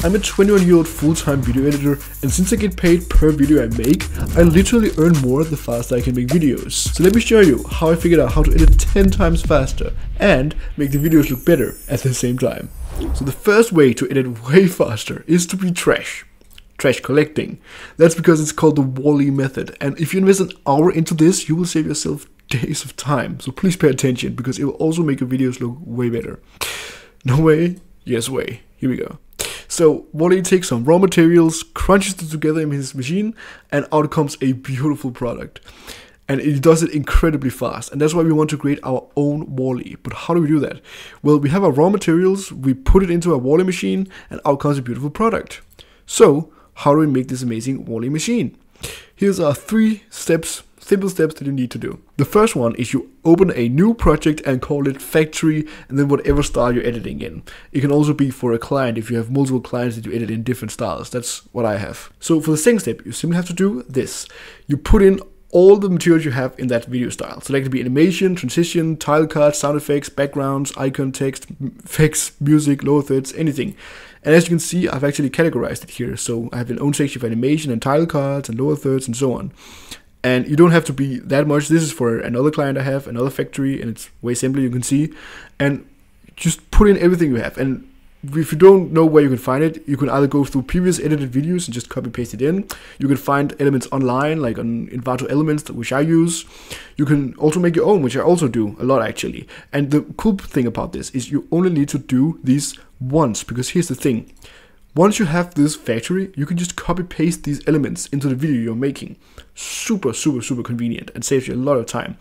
I'm a 21-year-old full-time video editor, and since I get paid per video I make, I literally earn more the faster I can make videos. So let me show you how I figured out how to edit 10 times faster and make the videos look better at the same time. So the first way to edit way faster is to be trash collecting. That's because it's called the Wall-E method, and if you invest an hour into this, you will save yourself days of time. So please pay attention, because it will also make your videos look way better. No way? Yes way. Here we go. So Wall-E takes some raw materials, crunches them together in his machine, and out comes a beautiful product. And it does it incredibly fast, and that's why we want to create our own Wall-E. But how do we do that? Well, we have our raw materials, we put it into a Wall-E machine, and out comes a beautiful product. So how do we make this amazing Wall-E machine? Here's our 3 steps, simple steps that you need to do. The first one is you open a new project and call it factory, and then whatever style you're editing in. It can also be for a client if you have multiple clients that you edit in different styles. That's what I have. So for the second step, you simply have to do this. You put in all the materials you have in that video style. So that can be animation, transition, title cards, sound effects, backgrounds, icon text, effects, music, lower thirds, anything. And as you can see, I've actually categorized it here. So I have an own section for animation and title cards and lower thirds and so on. And you don't have to be that much. This is for another client I have, another factory, and it's way simpler, you can see. And just put in everything you have. And if you don't know where you can find it, you can either go through previous edited videos and just copy paste it in. You can find elements online, like on Envato Elements, which I use. You can also make your own, which I also do a lot actually. And the cool thing about this is you only need to do these once, because here's the thing. Once you have this factory, you can just copy paste these elements into the video you're making. Super convenient, and saves you a lot of time.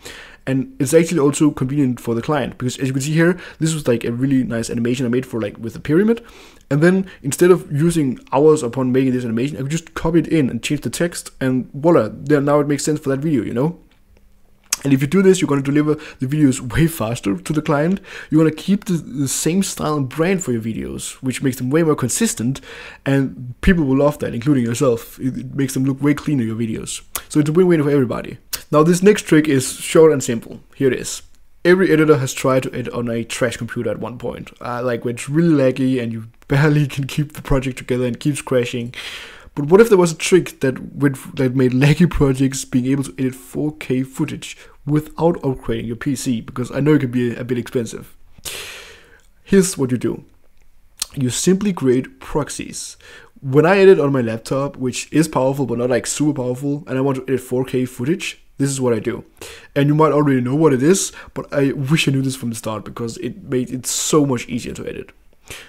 And it's actually also convenient for the client, because as you can see here, this was like a really nice animation I made for like with a pyramid. And then instead of using hours upon making this animation, I could just copy it in and change the text, and voila, then now it makes sense for that video, you know? And if you do this, you're going to deliver the videos way faster to the client. You're going to keep the same style and brand for your videos, which makes them way more consistent, and people will love that, including yourself. It makes them look way cleaner, your videos. So it's a win-win for everybody. Now this next trick is short and simple. Here it is. Every editor has tried to edit on a trash computer at one point, like when it's really laggy and you barely can keep the project together and keeps crashing. But what if there was a trick that made laggy projects being able to edit 4K footage without upgrading your PC? Because I know it can be a bit expensive. Here's what you do. You simply create proxies. When I edit on my laptop, which is powerful but not like super powerful, and I want to edit 4K footage, this is what I do. And you might already know what it is, but I wish I knew this from the start, because it made it so much easier to edit.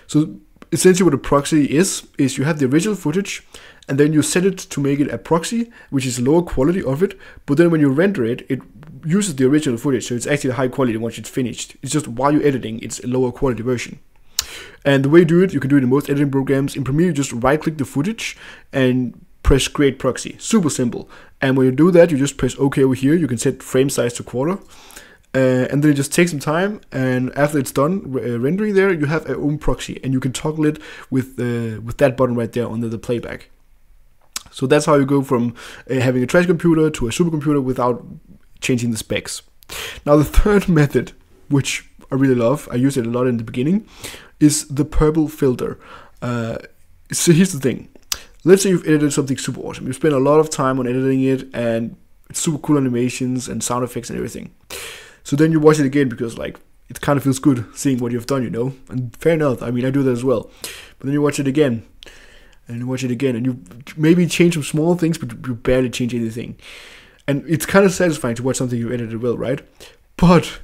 So essentially what a proxy is you have the original footage, and then you set it to make it a proxy, which is lower quality of it, but then when you render it, it uses the original footage, so it's actually high quality once it's finished. It's just while you're editing, it's a lower quality version. And the way you do it, you can do it in most editing programs. In Premiere, you just right-click the footage and press Create Proxy. Super simple. And when you do that, you just press OK over here. You can set frame size to quarter. And then it just takes some time, and after it's done rendering there, you have a own proxy, and you can toggle it with that button right there under the playback. So that's how you go from having a trash computer to a supercomputer without changing the specs. Now the third method, which I really love, I use it a lot in the beginning, is the purple filter. So here's the thing. Let's say you've edited something super awesome. You spent a lot of time on editing it, and it's super cool animations and sound effects and everything. So then you watch it again because like it kind of feels good seeing what you've done, you know? And fair enough, I mean, I do that as well. But then you watch it again, and you watch it again, and you maybe change some small things, but you barely change anything. And it's kind of satisfying to watch something you edited well, right? But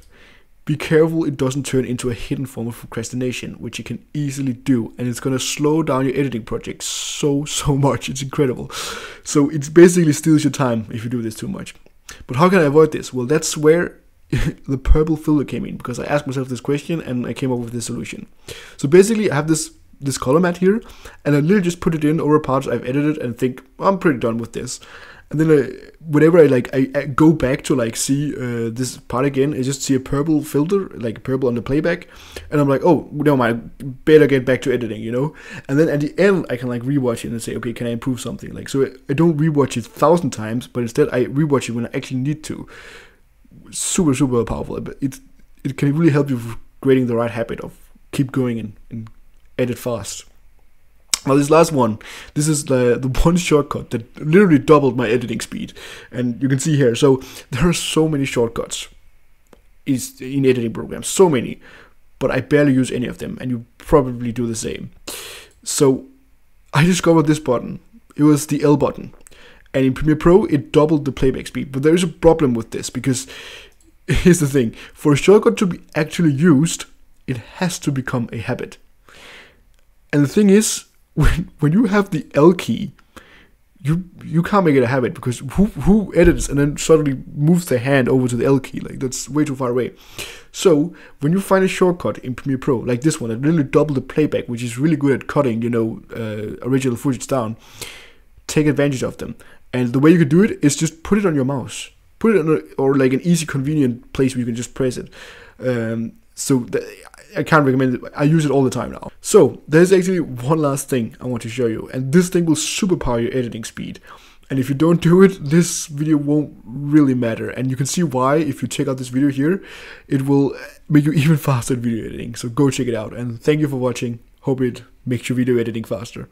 be careful it doesn't turn into a hidden form of procrastination, which you can easily do, and it's going to slow down your editing project so much. It's incredible. So it basically steals your time if you do this too much. But how can I avoid this? Well, that's where the purple filter came in, because I asked myself this question and I came up with this solution. So basically I have this color mat here, and I literally just put it in over parts I've edited and think, well, I'm pretty done with this. And then whenever I go back to like see this part again, I just see a purple filter, like purple on the playback, and I'm like, oh, no mind, better get back to editing, you know. And then at the end, I can like rewatch it and say, okay, can I improve something? Like, so I don't rewatch it 1,000 times, but instead I rewatch it when I actually need to. Super powerful. But it can really help you with creating the right habit of keep going and edit fast. Now this last one, this is the one shortcut that literally doubled my editing speed. And you can see here, so there are so many shortcuts in editing programs, so many, but I barely use any of them, and you probably do the same. So I discovered this button. It was the L button. And in Premiere Pro, it doubled the playback speed. But there is a problem with this, because here's the thing. For a shortcut to be actually used, it has to become a habit. And the thing is, when you have the L key, you can't make it a habit, because who edits and then suddenly moves their hand over to the L key? Like, that's way too far away. So when you find a shortcut in Premiere Pro, like this one, that literally double the playback, which is really good at cutting, original footage down, take advantage of them. And the way you can do it is just put it on your mouse. Put it on or like an easy, convenient place where you can just press it. I can't recommend it. I use it all the time now. So there's actually one last thing I want to show you, and this thing will superpower your editing speed. And if you don't do it, this video won't really matter. And you can see why if you check out this video here. It will make you even faster at video editing. So go check it out. And thank you for watching. Hope it makes your video editing faster.